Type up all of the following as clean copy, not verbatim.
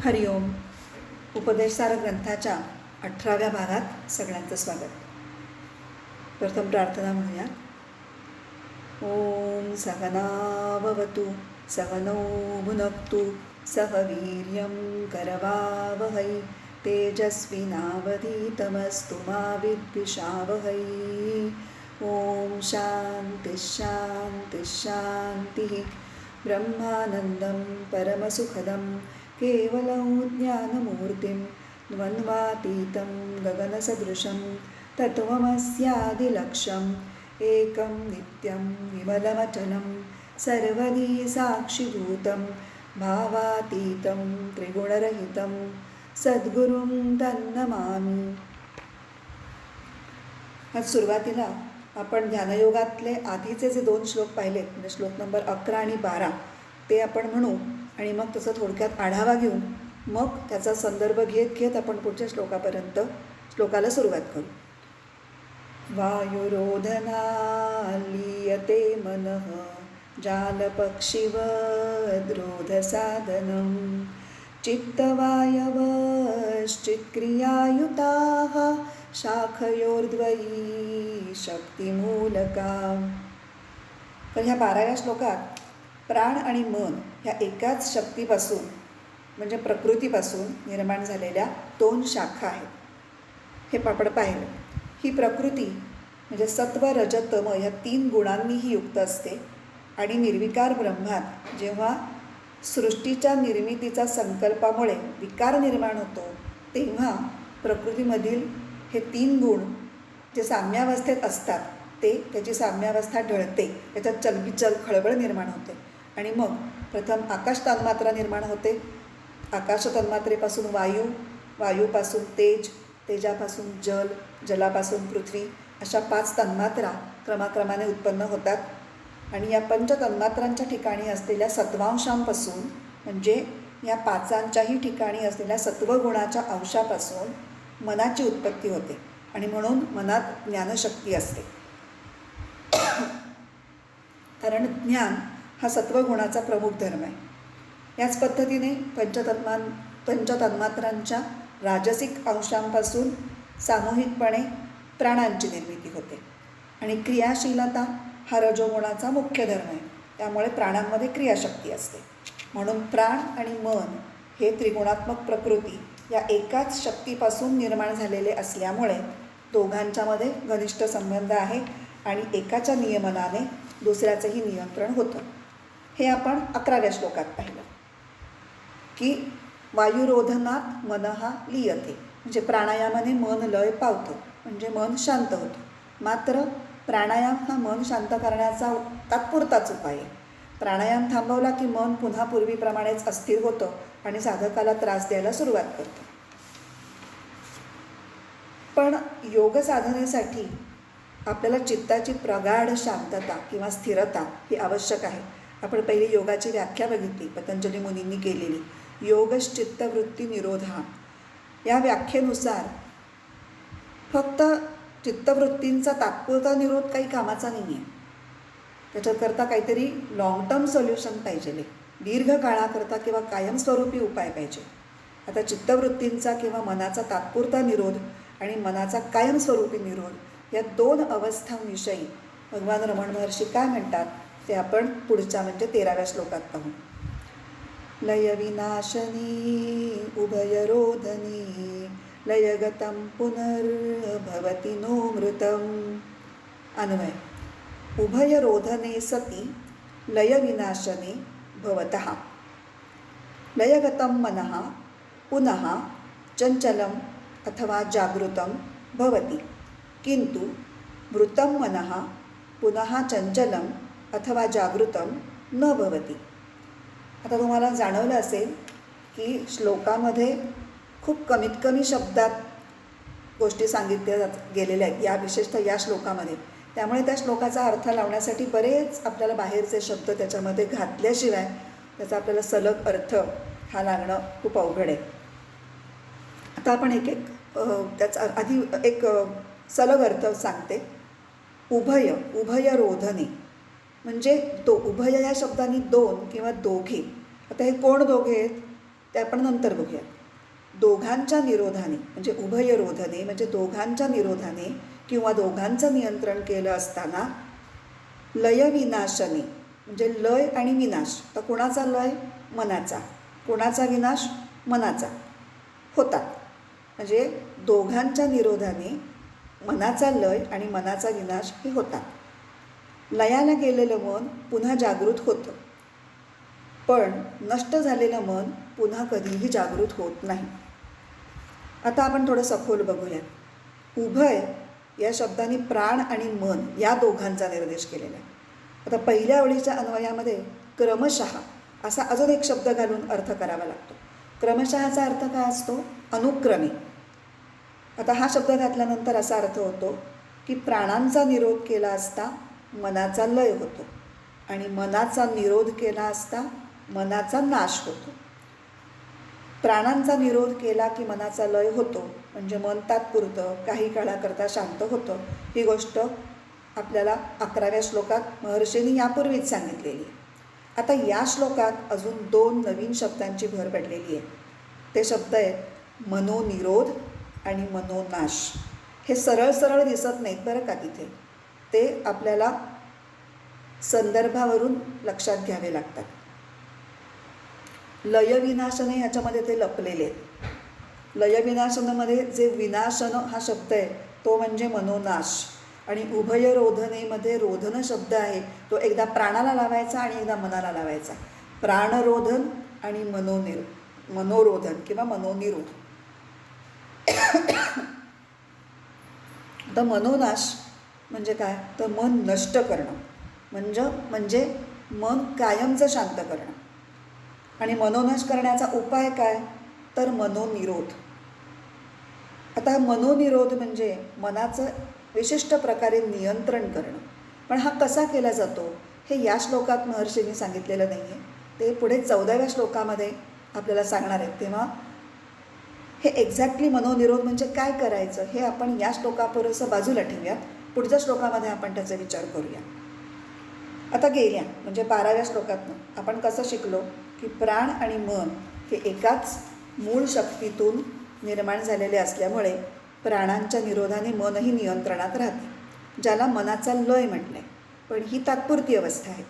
हरिओम. उपदेशसार ग्रंथाच्या 18व्या भागात सगळ्यांचं स्वागत. प्रथम प्रार्थना म्हणूया. ओम सहना भवतु सहनौ भुनक्तु सह वीर्यं करवावहै तेजस्विनावधीतमस्तु मा विद्विषावहै. ओम शांति शांति शांतिः. ब्रह्मानन्दं परमसुखदं केवलं ज्ञानमूर्तिं द्वन्द्वातीतं गगनसदृशं तत्त्वमस्यादिलक्ष्यम् एकं नित्यं विमलमचलं सर्वदी साक्षिभूतं भावातीतं त्रिगुणरहितं सद्गुरुं तन्नमामि. आज सुरुवातीला आपण ध्यानयोगातले आधीचे जे 2 श्लोक पाहिले, म्हणजे श्लोक नंबर 11 आणि 12, ते आपण म्हणू आणि मग तसं थोडक्यात आढावा घेऊन मग त्याचा संदर्भ घेत आपण पुढच्या श्लोकाला सुरुवात करू. वायुरोधनालीयते मनः जालपक्षिवद्रोधसाधनं चित्तवायवश्चित्क्रियायुताः शाखयोर्द्वयी शक्तिमूलका. तर ह्या 12व्या श्लोकात प्राण आणि मन ह्या एकाच शक्तीपासून म्हणजे प्रकृतीपासून निर्माण झालेल्या 2 शाखा आहेत हे आपण पाहिलं. ही प्रकृती म्हणजे सत्व रज तम ह्या 3 गुणांनीही युक्त असते आणि निर्विकार ब्रह्मात जेव्हा सृष्टीच्या निर्मितीचा संकल्पामुळे विकार निर्माण होतो तेव्हा प्रकृतीमधील हे 3 गुण जे साम्यावस्थेत असतात ते त्याची साम्यावस्था ढळते, त्याच्यात चलबिचल खळबळ निर्माण होते आणि मग प्रथम आकाश तन्मात्रा निर्माण होते. आकाश तन्मात्रेपासून वायू, वायूपासून तेज, तेजापासून जल, जलापासून पृथ्वी अशा 5 तन्मात्रा क्रमाक्रमाने उत्पन्न होतात आणि या 5 तन्मात्रांच्या ठिकाणी असलेल्या सत्वांशांपासून म्हणजे या 5 ठिकाणी असलेल्या सत्वगुणाच्या अंशापासून मनाची उत्पत्ती होते आणि म्हणून मनात ज्ञानशक्ती असते. कारण ज्ञान हा सत्वगुणाचा प्रमुख धर्म आहे. याच पद्धतीने पंचतन्मात्रांच्या राजसिक अंशांपासून सामूहिकपणे प्राणांची निर्मिती होते आणि क्रियाशीलता हा रजोगुणाचा मुख्य धर्म आहे. त्यामुळे प्राणांमध्ये क्रियाशक्ती असते. म्हणून प्राण आणि मन हे त्रिगुणात्मक प्रकृती या एकाच शक्तीपासून निर्माण झालेले असल्यामुळे दोघांच्यामध्ये घनिष्ठ संबंध आहे आणि एकाच्या नियमनाने दुसऱ्याचंही नियंत्रण होतं. हे आपण 11व्या श्लोकात पाहिलं की वायुरोधनात मनः लीयते म्हणजे प्राणायामाने मन लय पावतं म्हणजे मन शांत होतं. मात्र प्राणायाम हा मन शांत करण्याचा तात्पुरताच उपाय आहे. प्राणायाम थांबवला की मन पुन्हा पूर्वीप्रमाणेच अस्थिर होतं आणि साधकाला त्रास द्यायला सुरुवात करतं. पण योग साधनेसाठी आपल्याला चित्ताची प्रगाढ शांतता किंवा स्थिरता ही आवश्यक आहे. आपण पहिली योगाची व्याख्या बघितली पतंजली मुनींनी केलेली, योगश्चित्तवृत्ती निरोधा. या व्याख्येनुसार फक्त चित्तवृत्तींचा तात्पुरता निरोध काही कामाचा नाही आहे. त्याच्याकरता काहीतरी लॉंग टर्म सोल्युशन पाहिजे, दीर्घ काळाकरता किंवा कायमस्वरूपी उपाय पाहिजे. आता चित्तवृत्तींचा किंवा मनाचा तात्पुरता निरोध आणि मनाचा कायमस्वरूपी निरोध या 2 अवस्थांविषयी भगवान रमण महर्षी काय म्हणतात ते आपण पुढच्या म्हणजे 13व्या श्लोकात पाहू. लयविनाशनी उभयरोधनी लयगतं पुनर्भवति नो मृतम. अन्वय. उभयरोधने सती लयविनाशने भवतः लयगतं मनः पुनः चंचलम अथवा जागृतं भवति किंतु मृतं मनः पुनः चंचलम अथवा जागृतं न भवति. आता तुम्हाला जाणवलं असेल की श्लोकामध्ये खूप कमीत कमी शब्दात गोष्टी सांगितल्या गेलेल्या आहेत या विशेषतः या श्लोकामध्ये. त्यामुळे त्या श्लोकाचा अर्थ लावण्यासाठी बरेच आपल्याला बाहेरचे शब्द त्याच्यामध्ये घातल्याशिवाय त्याचा आपल्याला सलग अर्थ हा लागणं खूप अवघड आहे. आता आपण त्याचा आधी एक सलग अर्थ सांगते. उभयरोधने म्हणजे उभय या शब्दांनी 2 किंवा दोघे. आता हे कोण दोघे आहेत ते आपण नंतर बघूया. दोघांच्या निरोधाने म्हणजे उभयरोधने म्हणजे दोघांच्या निरोधाने किंवा दोघांचं नियंत्रण केलं असताना लयविनाशने म्हणजे लय आणि विनाश. तर कोणाचा लय? मनाचा. कोणाचा विनाश? मनाचा होतात. म्हणजे दोघांच्या निरोधाने मनाचा लय आणि मनाचा विनाश हे होतात. लयाला गेलेलं मन पुन्हा जागृत होतं, पण नष्ट झालेलं मन पुन्हा कधीही जागृत होत नाही. आता आपण थोडं सखोल बघूया. उभय या शब्दाने प्राण आणि मन या दोघांचा निर्देश केलेला आहे. आता पहिल्या ओळीच्या अन्वयामध्ये क्रमशः असा अजून एक शब्द घालून अर्थ करावा लागतो. क्रमशःचा अर्थ काय असतो? अनुक्रमे. आता हा शब्द घातल्यानंतर असा अर्थ होतो की प्राणांचा निरोध केला असता मनाचा लय होतो आणि मनाचा निरोध केला असता मनाचा नाश होतो. प्राणांचा निरोध केला की मनाचा लय होतो म्हणजे मन तात्पुरतं काही काळाकरता शांत होतं. ही गोष्ट आपल्याला 11व्या श्लोकात महर्षींनी यापूर्वीच सांगितलेली आहे. आता या श्लोकात अजून 2 नवीन शब्दांची भर पडलेली आहे. ते शब्द आहेत मनोनिरोध आणि मनोनाश. हे सरळ सरळ दिसत नाहीत बरं का तिथे. ते आपल्याला संदर्भावरून लक्षात घ्यावे लागतात. लयविनाशने ह्याच्यामध्ये ते लपलेले आहेत. लयविनाशनामध्ये जे विनाशन हा शब्द आहे तो म्हणजे मनोनाश आणि उभयरोधनेमध्ये रोधन शब्द आहे तो एकदा प्राणाला लावायचा आणि एकदा मनाला लावायचा. प्राणरोधन आणि मनोरोधन किंवा मनोनिरोध. तर मनोनाश म्हणजे काय? तर मन नष्ट करणं म्हणजे मन कायमचं शांत करणं. आणि मनोनाश करण्याचा उपाय काय? तर मनोनिरोध. आता मनोनिरोध म्हणजे मनाचं विशिष्ट प्रकारे नियंत्रण करणं. पण हा कसा केला जातो हे या श्लोकात महर्षींनी सांगितलेलं नाही आहे. ते पुढे 14व्या श्लोकामध्ये आपल्याला सांगणार आहेत. तेव्हा हे एक्झॅक्टली मनोनिरोध म्हणजे काय करायचं हे आपण या श्लोकापर्यंत बाजूला ठेवूयात. पुढच्या श्लोकामध्ये आपण त्याचा विचार करूया. आता गेल्या म्हणजे 12व्या श्लोकातनं आपण कसं शिकलो की प्राण आणि मन हे एकाच मूळ शक्तीतून निर्माण झालेले असल्यामुळे प्राणांच्या निरोधाने मनही नियंत्रणात राहते, ज्याला मनाचा लय म्हटलं आहे. पण ही तात्पुरती अवस्था आहे.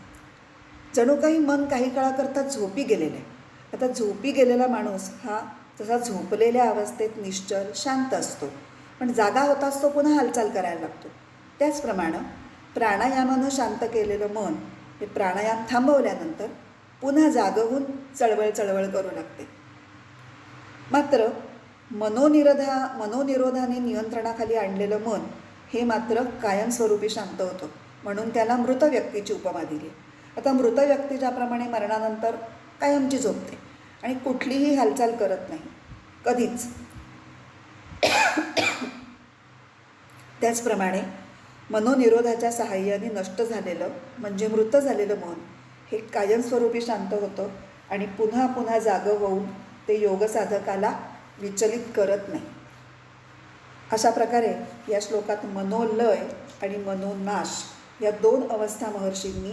जणू काही मन काही काळाकरता झोपी गेलेलं आहे. आता झोपी गेलेला माणूस हा जसा झोपलेल्या अवस्थेत निश्चल शांत असतो, पण जागा होताच तो पुन्हा हालचाल करायला लागतो. त्याचप्रमाणे प्राणायामानं शांत केलेलं मन हे प्राणायाम थांबवल्यानंतर पुन्हा जागं होऊन चळवळ करू लागते. मात्र मनोनिरोधाने नियंत्रणाखाली आणलेलं मन हे मात्र कायमस्वरूपी शांत होतं, म्हणून त्याला मृत व्यक्तीची उपमा दिली. आता मृत व्यक्ती ज्याप्रमाणे मरणानंतर कायमची झोपते आणि कुठलीही हालचाल करत नाही कधीच, त्याचप्रमाणे मनोनिरोधाच्या सहाय्याने नष्ट झालेलं म्हणजे मृत झालेलं मन हे कायमस्वरूपी शांत होतं आणि पुन्हा पुन्हा जागं होऊन ते योगसाधकाला विचलित करत नाही. अशा प्रकारे या श्लोकात मनोलय आणि मनोनाश या 2 अवस्था महर्षींनी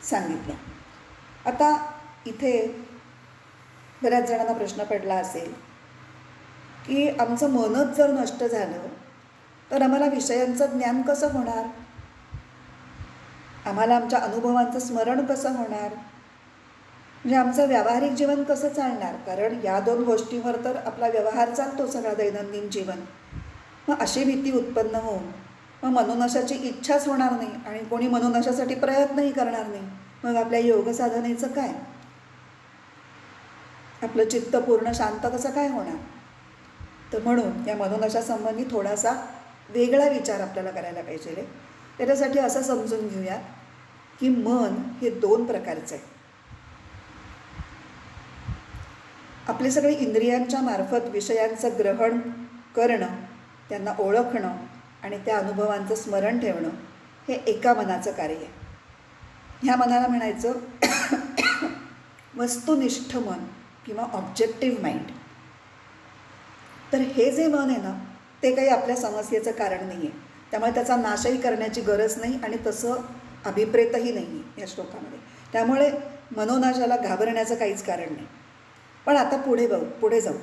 सांगितल्या. आता इथे बऱ्याच जणांना प्रश्न पडला असेल की आमचं मनच जर नष्ट झालं तर आम्हाला विषयांचं ज्ञान कसं होणार? आम्हाला आमच्या अनुभवांचं स्मरण कसं होणार? म्हणजे आमचं व्यावहारिक जीवन कसं चालणार? कारण या 2 गोष्टींवर तर आपला व्यवहार चालतो सगळा दैनंदिन जीवन. मग अशी भीती उत्पन्न होऊन मग मनोनाशाची इच्छाच होणार नाही आणि कोणी मनोनाशासाठी प्रयत्नही करणार नाही. मग आपल्या योग साधनेचं काय? आपलं चित्त पूर्ण शांत कसं काय होणार? तर म्हणून या मनोनाशासंबंधी थोडासा वेगळा विचार आपल्याला करायला पाहिजे. त्याच्यासाठी असं समजून घेऊया की मन हे 2 प्रकारचं आहे. आपले सगळे इंद्रियांच्या मार्फत विषयांचं ग्रहण करणं, त्यांना ओळखणं आणि त्या अनुभवांचं स्मरण ठेवणं हे एका मनाचं कार्य आहे. ह्या मनाला म्हणायचं वस्तुनिष्ठ मन किंवा ऑब्जेक्टिव्ह माइंड. तर हे जे मन आहे ना ते काही आपल्या समस्येचं कारण नाही आहे, त्यामुळे त्याचा नाशही करण्याची गरज नाही आणि तसं अभिप्रेतही नाही आहे या श्लोकामध्ये. त्यामुळे मनोनाशाला घाबरण्याचं काहीच कारण नाही. पण आता पुढे जाऊ.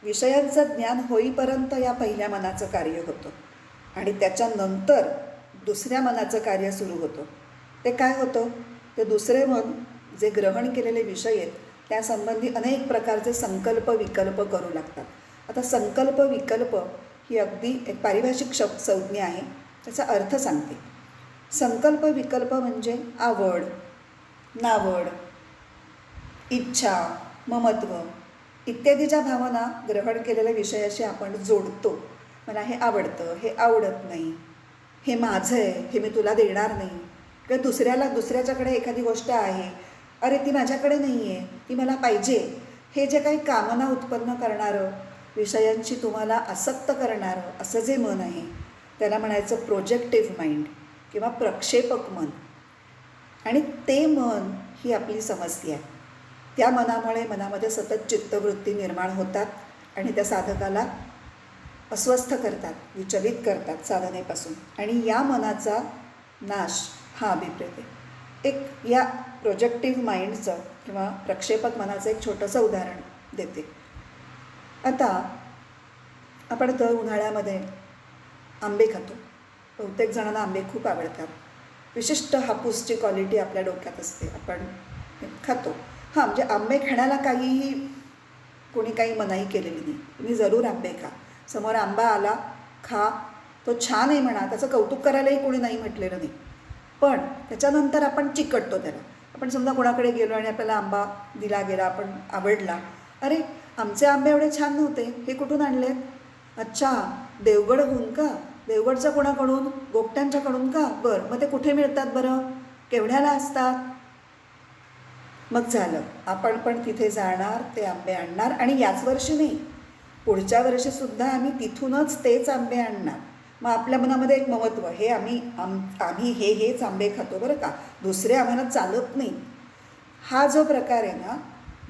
विषयांचं ज्ञान होईपर्यंत या पहिल्या मनाचं कार्य होतं आणि त्याच्यानंतर दुसऱ्या मनाचं कार्य सुरू होतं. ते काय होतं? ते दुसरे मन जे ग्रहण केलेले विषय आहेत त्यासंबंधी अनेक प्रकारचे संकल्प विकल्प करू लागतात. आता संकल्प विकल्प ही अगदी एक पारिभाषिक संज्ञा आहे. त्याचा अर्थ सांगते. संकल्प विकल्प म्हणजे आवड, नावड, इच्छा, ममत्व इत्यादीच्या भावना ग्रहण केलेल्या विषयाशी आपण जोडतो. मला हे आवडतं, हे आवडत नाही, हे माझं आहे, हे मी तुला देणार नाही. किंवा दुसऱ्याच्याकडे एखादी गोष्ट आहे, अरे ती माझ्याकडे नाही आहे, ती मला पाहिजे. हे जे काही कामना उत्पन्न करणारं, विषयांशी तुम्हाला आसक्त करणारं असं जे मन आहे त्याला म्हणायचं प्रोजेक्टिव्ह माइंड किंवा प्रक्षेपक मन. आणि ते मन ही आपली समस्या आहे. त्या मनामुळे मनामध्ये सतत चित्तवृत्ती निर्माण होतात आणि त्या साधकाला अस्वस्थ करतात, विचलित करतात साधनेपासून. आणि या मनाचा नाश हा अभिप्रेत आहे. एक या प्रोजेक्टिव्ह माइंडचं किंवा प्रक्षेपक मनाचं एक छोटंसं उदाहरण देते. आता आपण दर उन्हाळ्यामध्ये आंबे खातो. बहुतेक जणांना आंबे खूप आवडतात. विशिष्ट हापूसची क्वालिटी आपल्या डोक्यात असते, आपण खातो. हां, म्हणजे आंबे खाण्याला कोणी काही मनाई केलेली नाही. तुम्ही जरूर आंबे खा. समोर आंबा आला, खा. तो छान आहे म्हणा, त्याचं कौतुक करायलाही कोणी नाही म्हटलेलं नाही. पण त्याच्यानंतर आपण चिकटतो त्याला. आपण समजा कोणाकडे गेलो आणि आपल्याला आंबा दिला गेला, आपण आवडला. अरे आमचे आंबे एवढे छान नव्हते, हे कुठून आणलेत? अच्छा, देवगडहून का? देवगडचं कोणाकडून? गोगट्यांच्याकडून का? बरं, मग ते कुठे मिळतात बरं? केवढ्याला असतात? मग झालं, आपण पण तिथे जाणार, ते आंबे आणणार आणि याच वर्षी नाही, पुढच्या वर्षीसुद्धा आम्ही तिथूनच तेच आंबे आणणार. मग आपल्या मनामध्ये एक ममत्व, हे आम्ही हेच आंबे खातो बरं का, दुसरे आम्हाला चालत नाही. हा जो प्रकार आहे ना,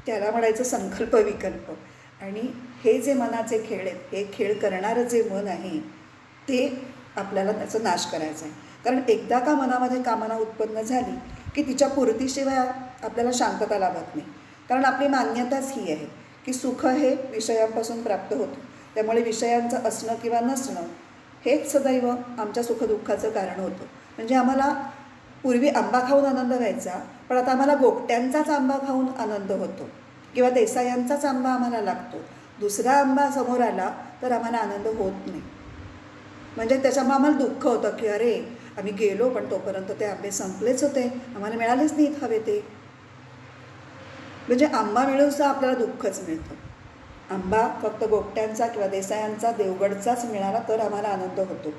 त्याला म्हणायचं संकल्प विकल्प. आणि हे जे मनाचे खेळ आहेत, हे खेळ करणारं जे मन आहे ते आपल्याला त्याचा नाश करायचा आहे. कारण एकदा का मनामध्ये कामना उत्पन्न झाली की तिच्या पूर्तीशिवाय आपल्याला शांतता लाभत नाही. कारण आपली मान्यताच ही आहे की सुख हे विषयांपासून प्राप्त होतं. त्यामुळे विषयांचं असणं किंवा नसणं हेच सदैव आमच्या सुखदुःखाचं कारण होतं. म्हणजे आम्हाला पूर्वी आंबा खाऊन आनंद व्हायचा, पण आता आम्हाला गोगट्यांचाच आंबा खाऊन आनंद होतो किंवा देसायांचाच आंबा आम्हाला लागतो. दुसरा आंबा समोर आला तर आम्हाला आनंद होत नाही. म्हणजे त्याच्यामुळे आम्हाला दुःख होतं की अरे आम्ही गेलो पण तोपर्यंत ते आंबे संपलेच होते, आम्हाला मिळालेच नाहीत हवे ते. म्हणजे आंबा मिळूनसुद्धा आपल्याला दुःखच मिळतं. आंबा फक्त गोगट्यांचा किंवा देसायांचा, देवगडचाच मिळाला तर आम्हाला आनंद होतो.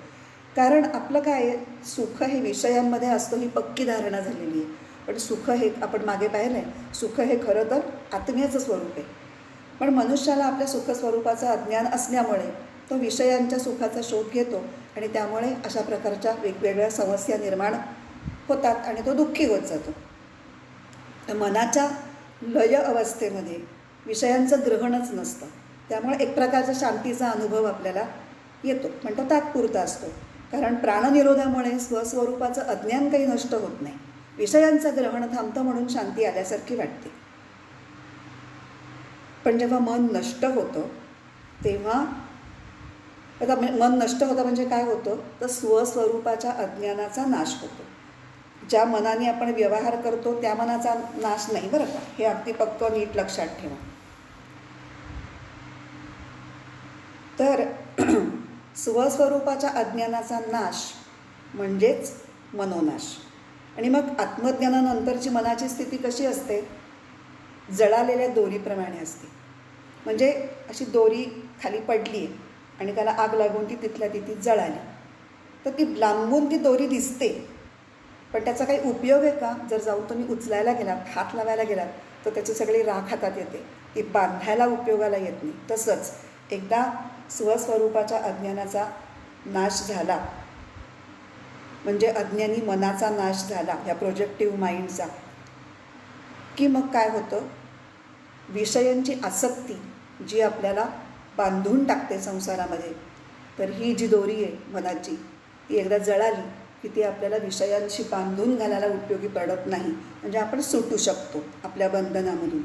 कारण आपलं काय, सुख हे विषयांमध्ये असतं ही पक्की धारणा झालेली आहे. पण सुख हे आपण मागे पाहिलं आहे, सुख हे खरं तर आत्म्याचं स्वरूप आहे. पण मनुष्याला आपल्या सुखस्वरूपाचं अज्ञान असल्यामुळे तो विषयांच्या सुखाचा शोध घेतो आणि त्यामुळे अशा प्रकारच्या वेगवेगळ्या समस्या निर्माण होतात आणि तो दुःखी होत जातो. तर मनाच्या लय अवस्थेमध्ये विषयांचं ग्रहणच नसतं. त्यामुळे एक प्रकारचा शांतीचा अनुभव आपल्याला येतो, पण तो तात्पुरता असतो. कारण प्राणनिरोधामुळे स्वस्वरूपाचं अज्ञान काही नष्ट होत नाही. विषयांचं ग्रहण थांबतं म्हणून शांती आल्यासारखी वाटते. पण जेव्हा मन नष्ट होतं तेव्हा, आता मन नष्ट होतं म्हणजे काय होतं, तर स्वस्वरूपाच्या अज्ञानाचा नाश होतो. ज्या मनाने आपण व्यवहार करतो त्या मनाचा नाश नाही बरं का, हे अगदी पक्क नीट लक्षात ठेवा. तर स्वस्वरूपाच्या अज्ञानाचा नाश म्हणजेच मनोनाश. आणि मग आत्मज्ञानानंतरची मनाची स्थिती कशी असते? जळालेल्या दोरीप्रमाणे असते. म्हणजे अशी दोरी खाली पडली आहे आणि त्याला आग लागून ती तिथल्या तिथे जळाली, तर ती लांबून ती दोरी दिसते, पण त्याचा काही उपयोग आहे का? जर जाऊन तुम्ही उचलायला गेलात, हात लावायला गेलात तर त्याची सगळी राख हातात येते, ती बांधायला उपयोगाला येत नाही. तसंच एकदा स्वस्वरूपाच्या अज्ञानाचा नाश झाला म्हणजे अज्ञानी मनाचा नाश झाला, ह्या प्रोजेक्टिव्ह माइंडचा, की मग काय होतं, विषयांची आसक्ती जी आपल्याला बांधून टाकते संसारामध्ये, तर ही जी दोरी आहे मनाची, ती एकदा जळाली की ती आपल्याला विषयांशी बांधून घालायला उपयोगी पडत नाही. म्हणजे आपण सुटू शकतो आपल्या बंधनामधून.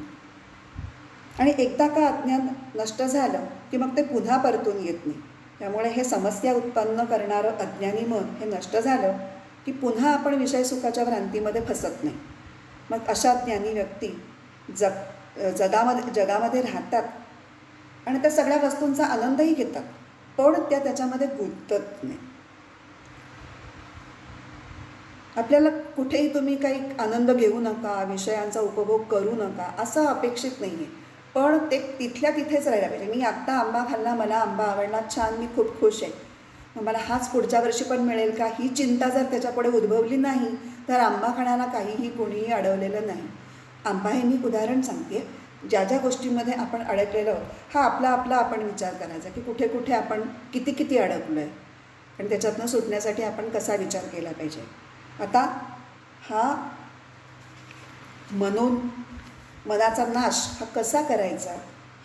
आणि एकदा का अज्ञान नष्ट झालं की मग ते पुन्हा परतून येत नाही. त्यामुळे हे समस्या उत्पन्न करणारं अज्ञानी मन हे नष्ट झालं की पुन्हा आपण विषयसुखाच्या भ्रांतीमध्ये फसत नाही. मग अशा ज्ञानी व्यक्ती जगामध्ये राहतात आणि त्या सगळ्या वस्तूंचा आनंदही घेतात, पण त्याच्यामध्ये गुंतत नाही. आपल्याला कुठेही तुम्ही काही आनंद घेऊ नका, विषयांचा उपभोग करू नका असं अपेक्षित नाही आहे, पण ते तिथल्या तिथेच राहायला पाहिजे. मी आत्ता आंबा खाल्ला, मला आंबा आवडला, छान, मी खूप खुश आहे, मग मला हाच पुढच्या वर्षी पण मिळेल का, ही चिंता जर त्याच्यापुढे उद्भवली नाही तर आंबा खाण्याला काहीही कोणीही अडवलेलं नाही. आंबा हे मी उदाहरण सांगते. ज्या ज्या गोष्टींमध्ये आपण अडकलेलो आहोत हा आपला आपला आपण विचार करायचा की कुठे कुठे आपण किती किती अडकलो आहे आणि त्याच्यातनं सुटण्यासाठी आपण कसा विचार केला पाहिजे. आता हा मनाचा नाश हा कसा करायचा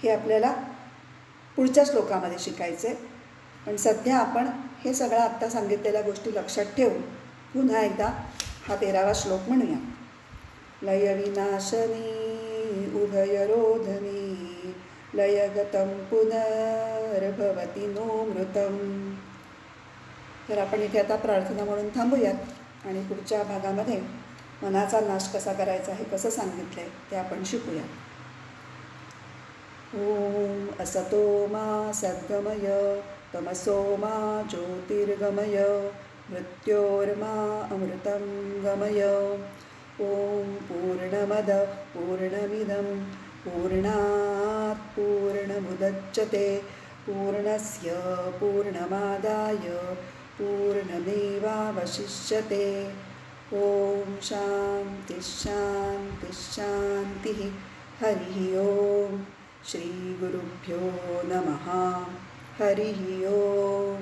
हे आपल्याला पुढच्या श्लोकामध्ये शिकायचं आहे. पण सध्या आपण हे सगळं आत्ता सांगितलेल्या गोष्टी लक्षात ठेवून पुन्हा एकदा हा 13वा श्लोक म्हणूया. लयविनाशनी उभयरोधनी लयगतं पुनर्भवति नो मृतम. तर आपण इथे आता प्रार्थना म्हणून थांबूयात आणि पुढच्या भागामध्ये मनाचा नाश कसा करायचा हे कसं सांगितलं आहे ते आपण शिकूया. ओम असतो मा सद्गमय तमसो मा ज्योतिर्गमय मृत्योर्मा अमृतं गमय. ओम पूर्णमद पूर्णमिदं पूर्णात् पूर्णमुदच्यते पूर्णस्य पूर्णमादाय पूर्णमेवावशिष्यते. ओम शांति शांति शांति. हरि ओम. श्री गुरुभ्यो नमः. हरि ओम.